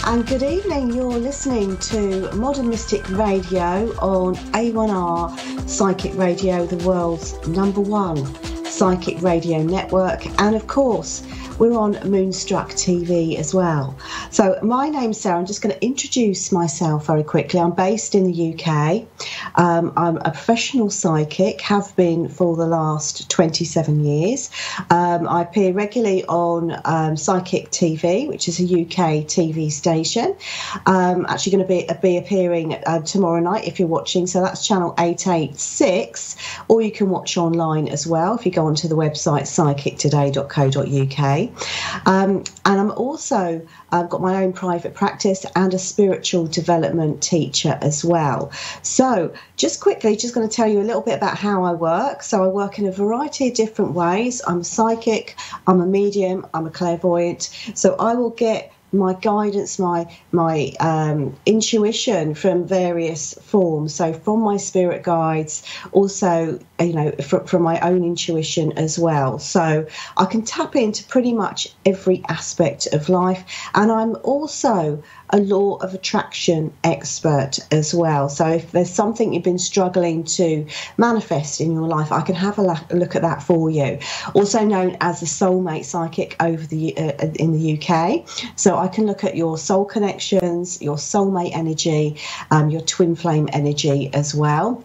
And good evening, you're listening to Modern Mystic Radio on A1R Psychic Radio, the world's #1 psychic radio network. And of course, we're on Moonstruck TV as well. So my name's Sarah. I'm just going to introduce myself very quickly. I'm based in the UK. I'm a professional psychic, have been for the last 27 years. I appear regularly on Psychic TV, which is a UK TV station. Actually going to be appearing tomorrow night if you're watching. So that's channel 886, or you can watch online as well if you go onto the website psychictoday.co.uk. And I'm also got my own private practice and a spiritual development teacher as well. So just quickly, just going to tell you a little bit about how I work. So I work in a variety of different ways. I'm a psychic, I'm a medium, I'm a clairvoyant. So I will get my guidance, my intuition from various forms. So from my spirit guides, also, from my own intuition as well. So I can tap into pretty much every aspect of life. And I'm also a law of attraction expert as well. So if there's something you've been struggling to manifest in your life, I can have a look at that for you. Also known as the soulmate psychic in the UK. So I can look at your soul connections, your soulmate energy, your twin flame energy as well.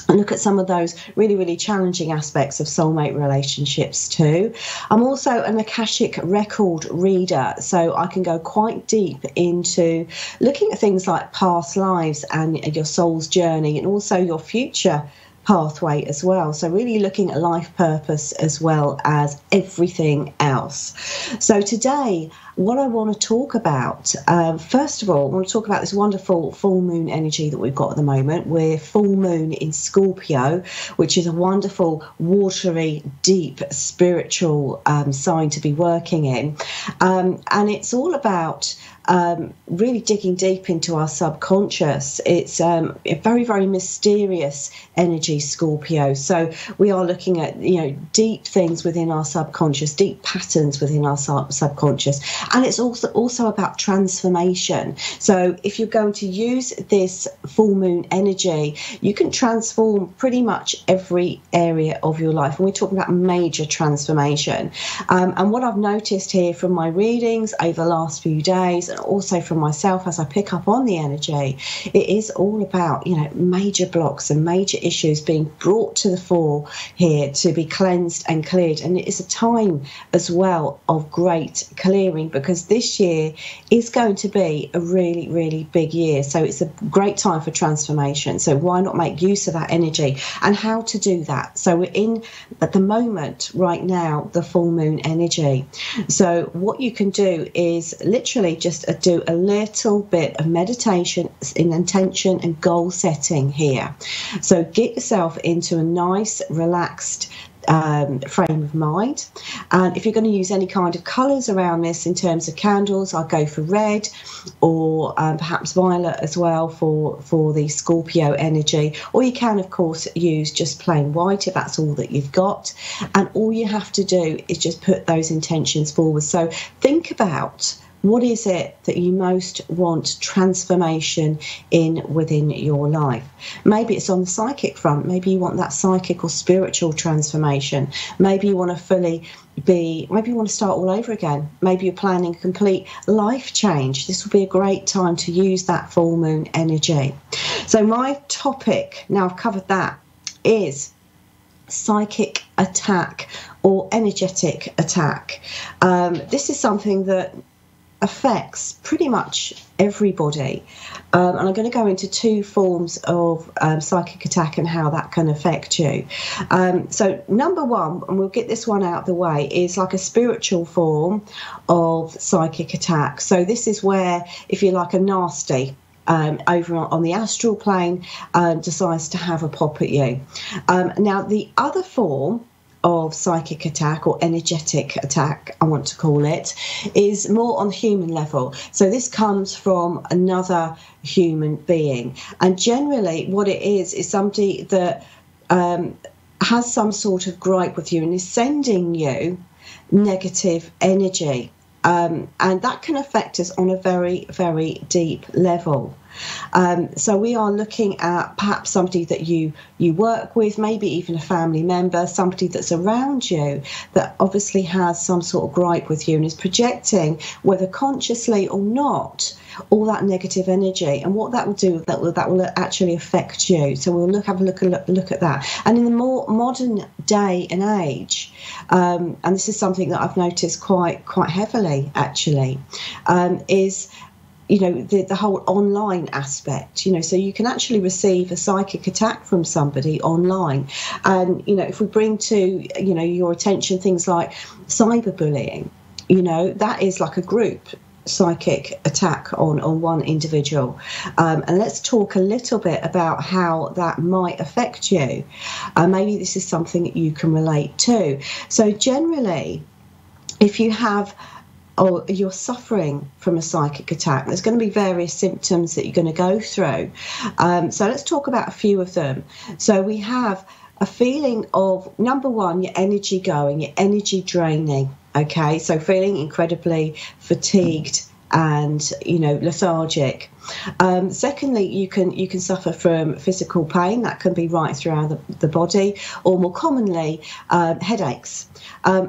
And look at some of those really, really challenging aspects of soulmate relationships too. I'm also an Akashic record reader, so I can go quite deep into looking at things like past lives and your soul's journey, and also your future pathway as well. So really looking at life purpose as well as everything else. So today, what I want to talk about, first of all, I want to talk about this wonderful full moon energy that we've got at the moment. We're full moon in Scorpio, which is a wonderful, watery, deep, spiritual sign to be working in. And it's all about really digging deep into our subconscious. It's a very, very mysterious energy, Scorpio. So we are looking at, deep things within our subconscious, deep patterns within our subconscious. And it's also about transformation. So if you're going to use this full moon energy, you can transform pretty much every area of your life. And we're talking about major transformation. And what I've noticed here from my readings over the last few days, and also from myself as I pick up on the energy, it is all about, major blocks and major issues being brought to the fore here to be cleansed and cleared. And it is a time as well of great clearing, because this year is going to be a really, really big year. So it's a great time for transformation. So why not make use of that energy? And how to do that? So we're in, at the moment, right now, the full moon energy. So what you can do is literally just do a little bit of meditation in intention and goal setting here. So get yourself into a nice, relaxed frame of mind. And if you're going to use any kind of colours around this in terms of candles, I'll go for red or perhaps violet as well for the Scorpio energy. Or you can, of course, use just plain white if that's all that you've got. And all you have to do is just put those intentions forward. So think about, what is it that you most want transformation in within your life? Maybe it's on the psychic front. Maybe you want that psychic or spiritual transformation. Maybe you want to maybe you want to start all over again. Maybe you're planning a complete life change. This will be a great time to use that full moon energy. So my topic, now I've covered that, is psychic attack or energetic attack. This is something that affects pretty much everybody, and I'm going to go into two forms of psychic attack and how that can affect you. So number one, and we'll get this one out of the way, is like a spiritual form of psychic attack. So this is where, if you're like a nasty over on the astral plane, decides to have a pop at you. Now the other form of psychic attack, or energetic attack, I want to call it, is more on the human level. So this comes from another human being. And generally what it is somebody that has some sort of gripe with you and is sending you negative energy. and that can affect us on a very, very deep level. So we are looking at perhaps somebody that you work with, maybe even a family member, somebody that's around you that obviously has some sort of gripe with you and is projecting, whether consciously or not, all that negative energy. And what that will do, that will actually affect you. So we'll have a look at that. And in the more modern day and age, and this is something that I've noticed quite heavily actually, is the whole online aspect, so you can actually receive a psychic attack from somebody online. And, if we bring to, your attention things like cyberbullying, that is like a group psychic attack on one individual. And let's talk a little bit about how that might affect you. Maybe this is something that you can relate to. So generally, if you have or you're suffering from a psychic attack, there's going to be various symptoms that you're going to go through. So let's talk about a few of them. So we have a feeling of, number one, your energy going, your energy draining. Okay, so feeling incredibly fatigued and lethargic. Secondly, you can suffer from physical pain that can be right throughout the body, or more commonly headaches,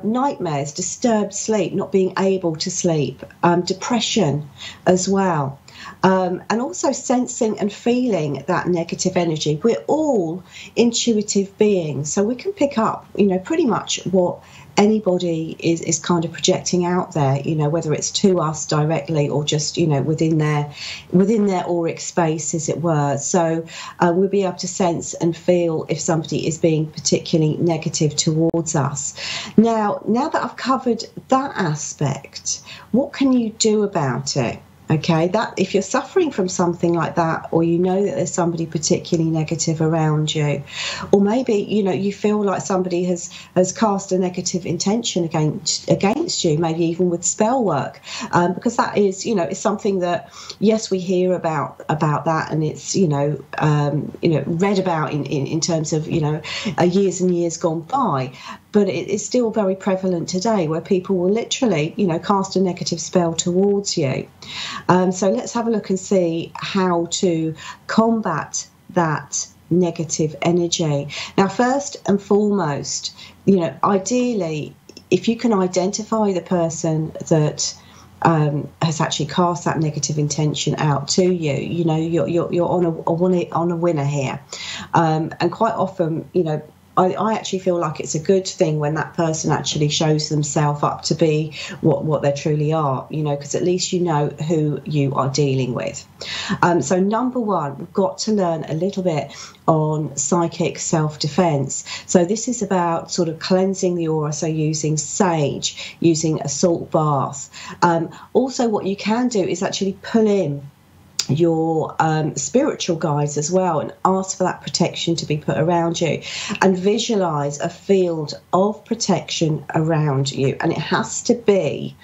nightmares, disturbed sleep, not being able to sleep, depression as well. And also sensing and feeling that negative energy. We're all intuitive beings, so we can pick up, pretty much what anybody is kind of projecting out there, whether it's to us directly or just, within their auric space, as it were. So we'll be able to sense and feel if somebody is being particularly negative towards us. Now that I've covered that aspect, what can you do about it? Okay, that if you're suffering from something like that, or that there's somebody particularly negative around you, or maybe you feel like somebody has cast a negative intention against you, maybe even with spell work, because that is is something that, yes, we hear about that, and it's read about in terms of years and years gone by. But it is still very prevalent today, where people will literally, cast a negative spell towards you. So let's have a look and see how to combat that negative energy. Now, first and foremost, ideally, if you can identify the person that has actually cast that negative intention out to you, you're on a winner here. And quite often, I actually feel like it's a good thing when that person actually shows themselves up to be what they truly are, because at least you know who you are dealing with. So number one, we've got to learn a little bit on psychic self-defense. So this is about sort of cleansing the aura, so using sage, using a salt bath. Also, what you can do is actually pull in your spiritual guides as well, and ask for that protection to be put around you, and visualize a field of protection around you. And it has to be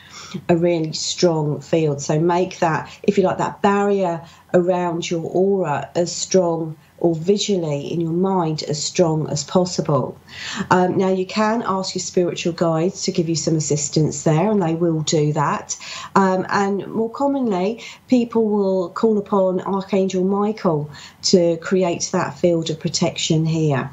a really strong field. So make that, if you like, that barrier around your aura as strong, or visually in your mind as strong as possible. Now, you can ask your spiritual guides to give you some assistance there, and they will do that. And more commonly, people will call upon Archangel Michael to create that field of protection here.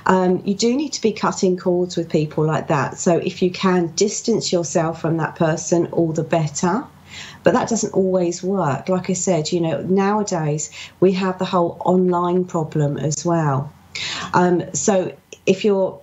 You do need to be cutting cords with people like that. So if you can distance yourself from that person, all the better. But that doesn't always work. Like I said, nowadays we have the whole online problem as well. So if you're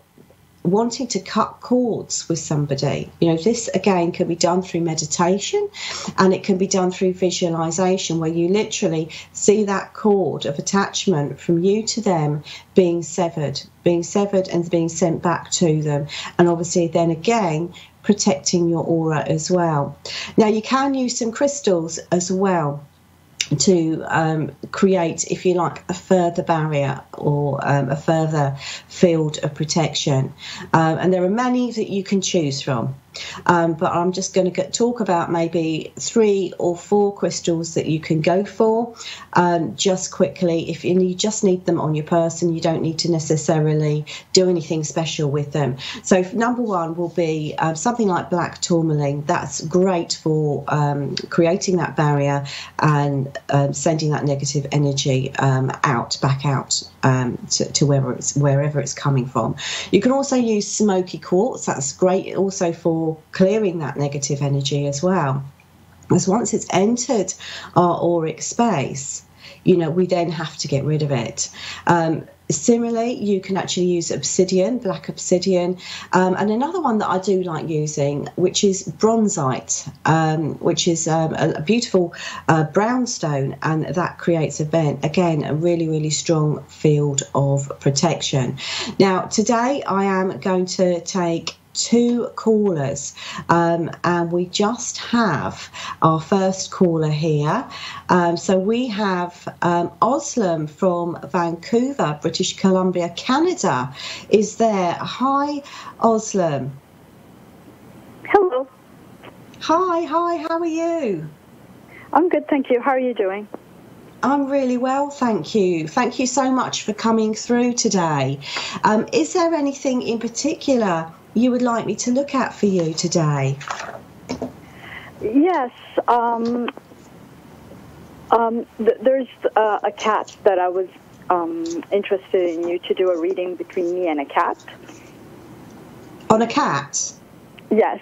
wanting to cut cords with somebody, this again can be done through meditation, and it can be done through visualization, where you literally see that cord of attachment from you to them being severed and being sent back to them. And obviously then again, protecting your aura as well. Now, you can use some crystals as well to create, if you like, a further barrier or a further field of protection. And there are many that you can choose from. but I'm just going to talk about maybe 3 or 4 crystals that you can go for just quickly. If you just need them on your person, you don't need to necessarily do anything special with them. So number 1 will be something like black tourmaline. That's great for creating that barrier and sending that negative energy back out to wherever it's coming from. You can also use smoky quartz. That's great also for clearing that negative energy as well. As once it's entered our auric space, we then have to get rid of it. Similarly, you can actually use obsidian, black obsidian, and another one that I do like using, which is bronzite, which is a beautiful brown stone, and that creates a really, really strong field of protection. Now, today I am going to take 2 callers, and we just have our first caller here. So we have Oslam from Vancouver, British Columbia, Canada is there. Hi, Oslam. Hello. Hi, how are you? I'm good, thank you. How are you doing? I'm really well, thank you. Thank you so much for coming through today. Is there anything in particular you would like me to look at for you today? Yes. There's a cat that I was interested in you to do a reading between me and a cat. On a cat? Yes.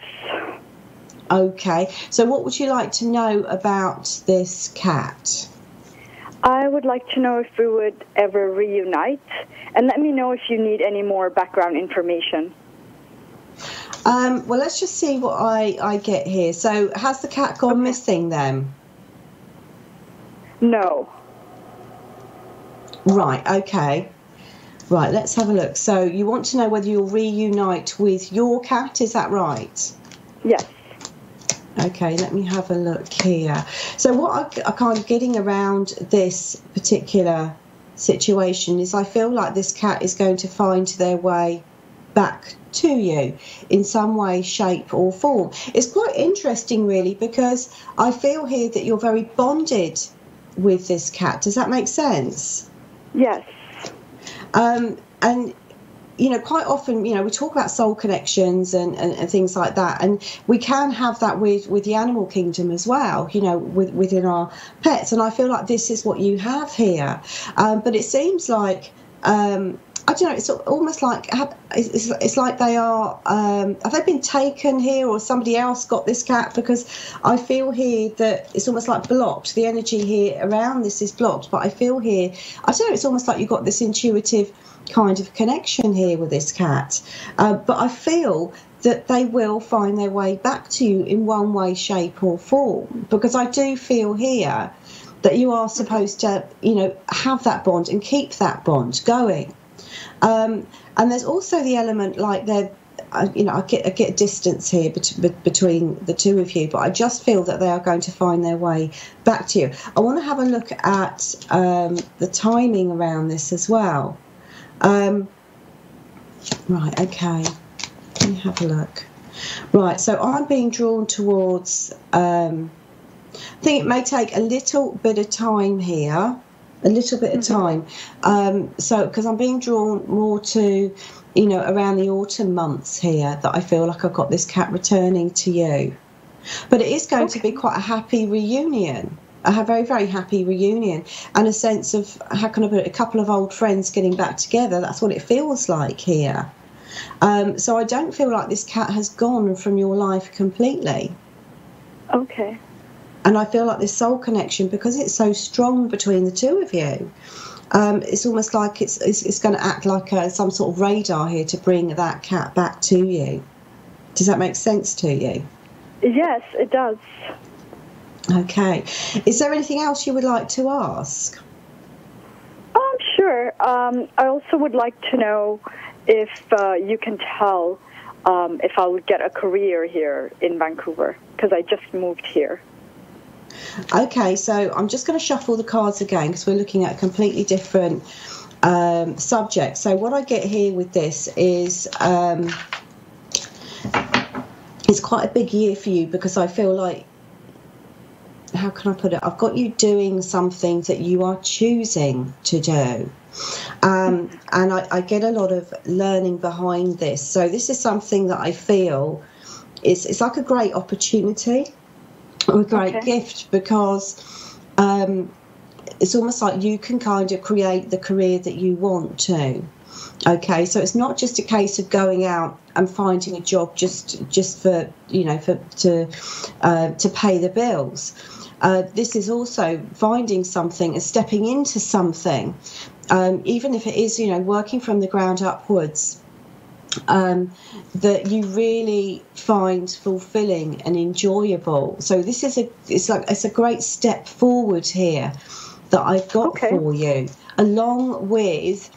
Okay. So what would you like to know about this cat? I would like to know if we would ever reunite, and let me know if you need any more background information. Well, let's just see what I get here. So has the cat gone missing then? No. Right, okay. Right, let's have a look. So you want to know whether you'll reunite with your cat, is that right? Yes. Okay, let me have a look here. So what I'm kind of getting around this particular situation is I feel like this cat is going to find their way back to you in some way, shape or form. It's quite interesting really, because I feel here that you're very bonded with this cat. Does that make sense? Yes. And quite often, we talk about soul connections and things like that, and we can have that with the animal kingdom as well, within our pets. And I feel like this is what you have here. But it seems like I don't know, it's almost like it's like they are, have they been taken here, or somebody else got this cat? Because I feel here that it's almost like blocked. The energy here around this is blocked, but I feel here, I don't know, it's almost like you've got this intuitive kind of connection here with this cat. But I feel that they will find their way back to you in one way, shape or form, because I do feel here that you are supposed to, have that bond and keep that bond going. And there's also the element like I get a distance here between the two of you, but I just feel that they are going to find their way back to you. I want to have a look at the timing around this as well. Right, okay. Let me have a look. Right, so I'm being drawn towards, I think it may take a little bit of time here. A little bit of time. So, because I'm being drawn more to, around the autumn months here, that I feel like I've got this cat returning to you. But it is going to be quite a happy reunion. A very, very happy reunion. And a sense of, how can I put it, a couple of old friends getting back together. That's what it feels like here. So I don't feel like this cat has gone from your life completely. Okay. And I feel like this soul connection, because it's so strong between the two of you, it's almost like it's going to act like some sort of radar here to bring that cat back to you. Does that make sense to you? Yes, it does. Okay. Is there anything else you would like to ask? Sure. I also would like to know if you can tell if I would get a career here in Vancouver, because I just moved here. Okay, so I'm just going to shuffle the cards again, because we're looking at a completely different subject. So what I get here with this is it's quite a big year for you, because I feel like, how can I put it? I've got you doing something that you are choosing to do. And I get a lot of learning behind this. So this is something that I feel it's like a great opportunity or a great gift, because it's almost like you can kind of create the career that you want to. Okay, so it's not just a case of going out and finding a job just for to pay the bills. This is also finding something and stepping into something, even if it is, working from the ground upwards, that you really find fulfilling and enjoyable. So this is it's a great step forward here that I've got for you, along with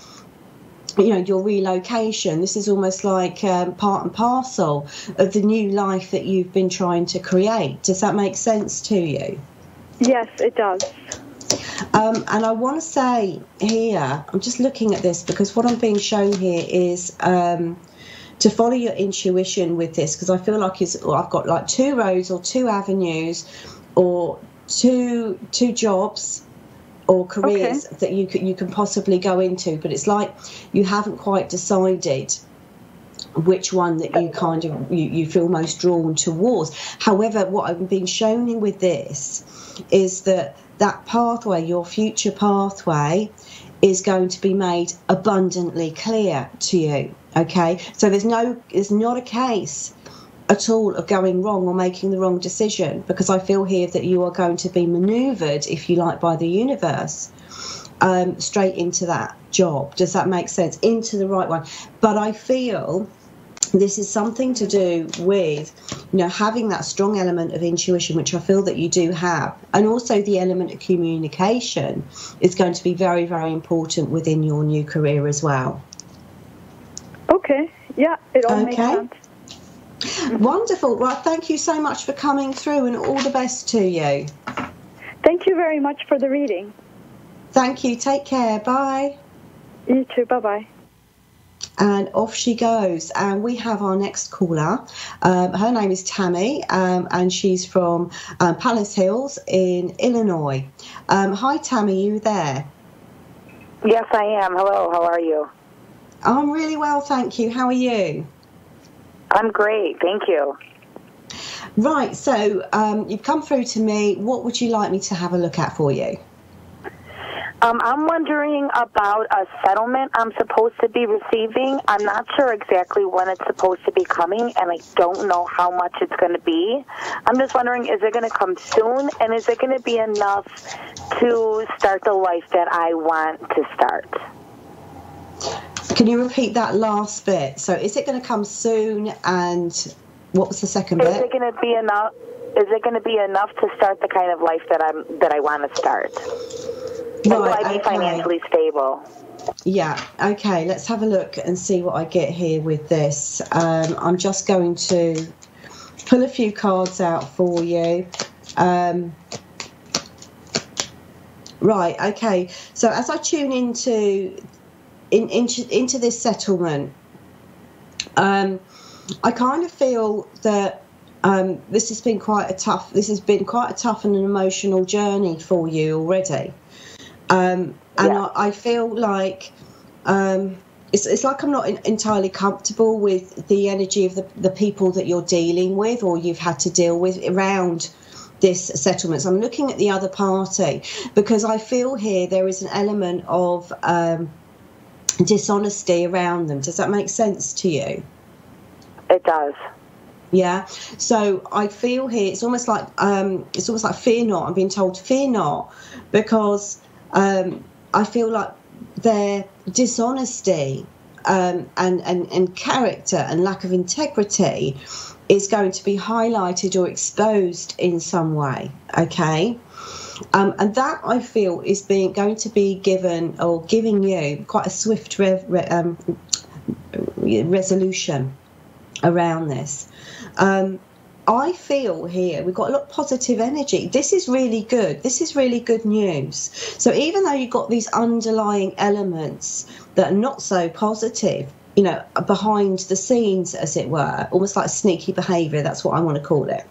your relocation. This is almost like part and parcel of the new life that you've been trying to create. Does that make sense to you? Yes, it does. And I want to say here, I'm just looking at this, because what I'm being shown here is to follow your intuition with this, because I feel like I've got like 2 roads or 2 avenues or two jobs or careers that you can possibly go into, but it's like you haven't quite decided which one that you kind of you feel most drawn towards. However, what I'm being shown with this is that pathway, your future pathway, is going to be made abundantly clear to you. Okay, so it's not a case at all of going wrong or making the wrong decision, because I feel here that you are going to be manoeuvred, if you like, by the universe straight into that job. Does that make sense? Into the right one. But I feel this is something to do with, having that strong element of intuition, which I feel that you do have, and also the element of communication is going to be very, very important within your new career as well. Okay. Yeah, it all makes sense. Wonderful. Well, thank you so much for coming through, and all the best to you. Thank you very much for the reading. Thank you. Take care. Bye. You too. Bye-bye. And off she goes. And we have our next caller. Her name is Tammy, and she's from Palace Hills in Illinois. Hi, Tammy. You there? Yes, I am. Hello. How are you? I'm really well, thank you. How are you? I'm great. Thank you. Right. So you've come through to me. What would you like me to have a look at for you? I'm wondering about a settlement I'm supposed to be receiving. I'm not sure exactly when it's supposed to be coming, and I don't know how much it's going to be. I'm just wondering, is it going to come soon, and is it going to be enough to start the life that I want to start? Can you repeat that last bit? So is it going to come soon, and what was the second bit? Is it going to be enough? Is it going to be enough to start the kind of life that I want to start? Right, will I be financially stable? Yeah, okay, let's have a look and see what I get here with this. I'm just going to pull a few cards out for you. Right, okay, so as I tune into this settlement, I kind of feel that this has been quite a tough and an emotional journey for you already. I feel like it's like I'm not entirely comfortable with the energy of the people that you're dealing with, or you've had to deal with around this settlement. So I'm looking at the other party, because I feel here there is an element of dishonesty around them. Does that make sense to you? It does. Yeah. So I feel here it's almost like fear not. I'm being told fear not, because I feel like their dishonesty and character and lack of integrity is going to be highlighted or exposed in some way. Okay. And that, I feel, is going to be given or giving you quite a swift resolution around this. I feel here we've got a lot of positive energy. This is really good. This is really good news. So even though you've got these underlying elements that are not so positive, behind the scenes, as it were, almost like sneaky behaviour. That's what I want to call it.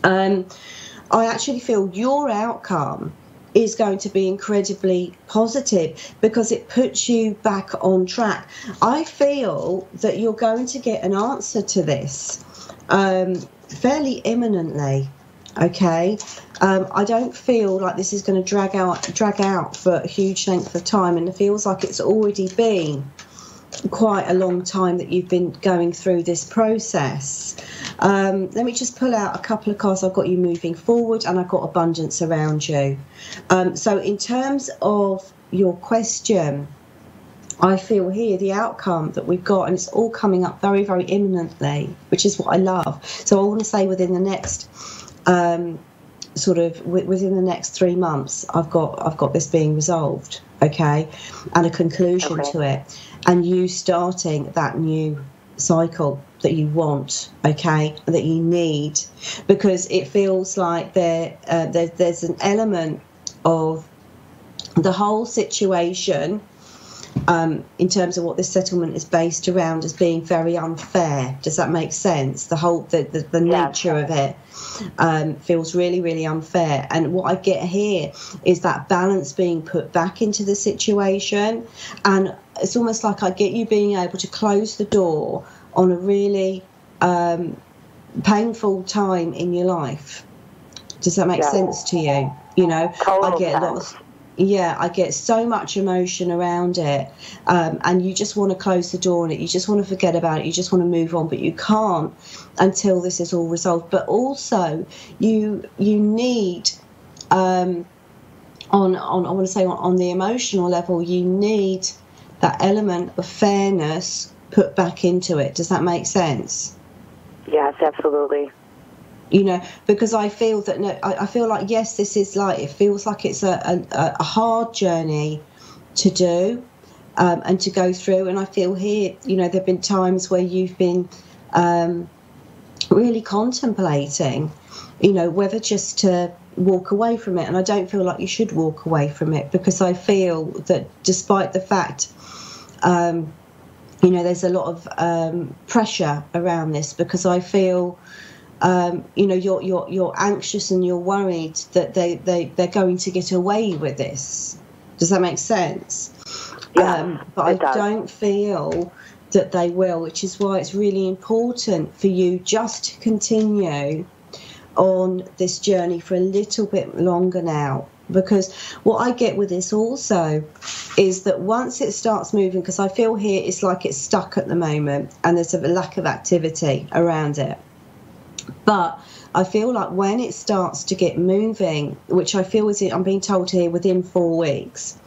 I actually feel your outcome is going to be incredibly positive because it puts you back on track. I feel that you're going to get an answer to this fairly imminently. Okay, I don't feel like this is going to drag out for a huge length of time, and it feels like it's already been quite a long time that you've been going through this process. Let me just pull out a couple of cards. I've got you moving forward, and I've got abundance around you. So in terms of your question, I feel here the outcome that we've got, and it's all coming up very, very imminently, which is what I love. So I want to say within the next within the next 3 months, I've got this being resolved, okay, and a conclusion to it, and you starting that new cycle that you want, okay, that you need, because it feels like there's an element of the whole situation in terms of what this settlement is based around as being very unfair. Does that make sense? The whole the nature of it feels really, really unfair. And what I get here is that balance being put back into the situation, and it's almost like I get you being able to close the door on a really painful time in your life. Does that make sense to you? I get a lot of I get so much emotion around it, and you just want to close the door on it. You just want to forget about it. You just want to move on, but you can't until this is all resolved. But also, you need on the emotional level, you need that element of fairness put back into it. Does that make sense? Yes, absolutely. Because I feel that I feel like, yes, this is like, it feels like it's a hard journey to do and to go through. And I feel here, there have been times where you've been really contemplating, whether just to walk away from it. And I don't feel like you should walk away from it, because I feel that despite the fact, there's a lot of pressure around this, because I feel you're anxious and you're worried that they're going to get away with this. Does that make sense? Yeah, but I don't feel that they will, which is why it's really important for you just to continue on this journey for a little bit longer now. Because what I get with this also is that once it starts moving, because I feel here it's like it's stuck at the moment and there's a lack of activity around it. But I feel like when it starts to get moving, which I feel is, I'm being told here, within 4 weeks,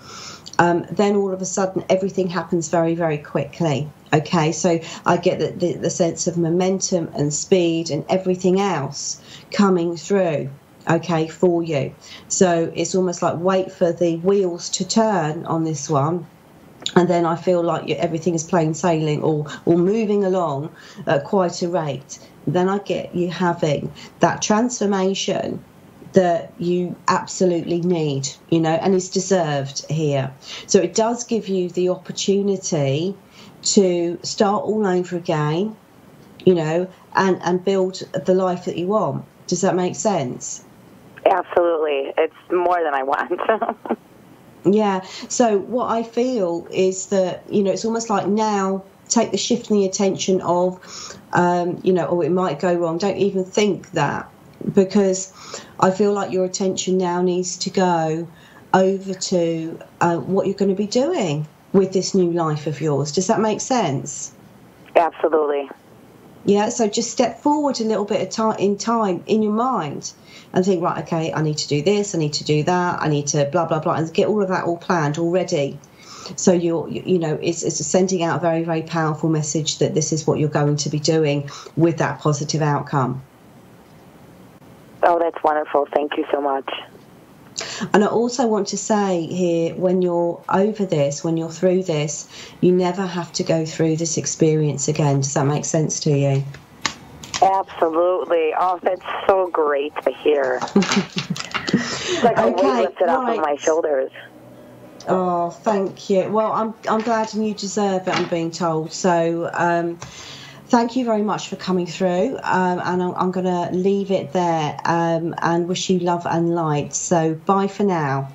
then all of a sudden everything happens very, very quickly. Okay, so I get the sense of momentum and speed and everything else coming through, okay, for you. So it's almost like wait for the wheels to turn on this one. And then I feel like everything is plain sailing or moving along at quite a rate. Then I get you having that transformation that you absolutely need, and is deserved here. So it does give you the opportunity to start all over again, and build the life that you want. Does that make sense? Absolutely. It's more than I want. Yeah. So what I feel is that, it's almost like now take the shift in the attention of, it might go wrong. Don't even think that, because I feel like your attention now needs to go over to what you're going to be doing with this new life of yours. Does that make sense? Absolutely. Yeah, so just step forward a little bit of time in your mind and think, right, okay, I need to do this, I need to do that, I need to blah, blah, blah, and get all of that all planned already. So it's sending out a very, very powerful message that this is what you're going to be doing with that positive outcome. Oh, that's wonderful. Thank you so much. And I also want to say here, when you're over this, when you're through this, you never have to go through this experience again. Does that make sense to you? Absolutely. Oh, that's so great to hear. It's like a weight lifted off of my shoulders. Oh, thank you. Well, I'm glad, and you deserve it, I'm being told. So thank you very much for coming through, and I'm going to leave it there, and wish you love and light. So bye for now.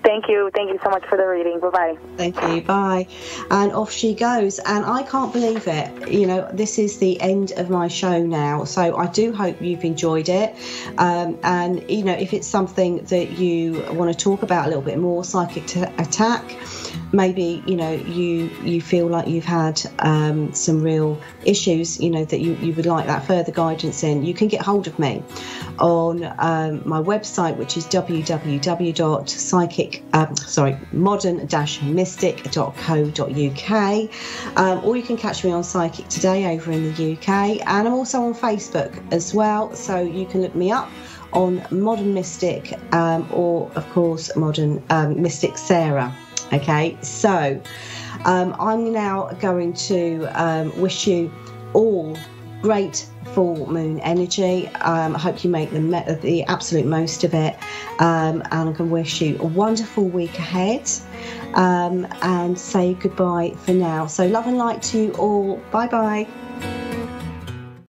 Thank you so much for the reading. Bye-bye. Thank you, bye. And off she goes, and I can't believe it. You know, this is the end of my show now, so I do hope you've enjoyed it. And you know, if it's something that you want to talk about a little bit more, psychic attack, maybe, you know, you feel like you've had some real issues, you know, that you would like that further guidance in, you can get hold of me on my website, which is modern-mystic.co.uk, or you can catch me on Psychic Today over in the UK, and I'm also on Facebook as well, so you can look me up on Modern Mystic, or of course Modern Mystic Saira. Okay, so I'm now going to wish you all great full moon energy. I hope you make the absolute most of it, and I can wish you a wonderful week ahead, and say goodbye for now. So love and light to you all. Bye bye.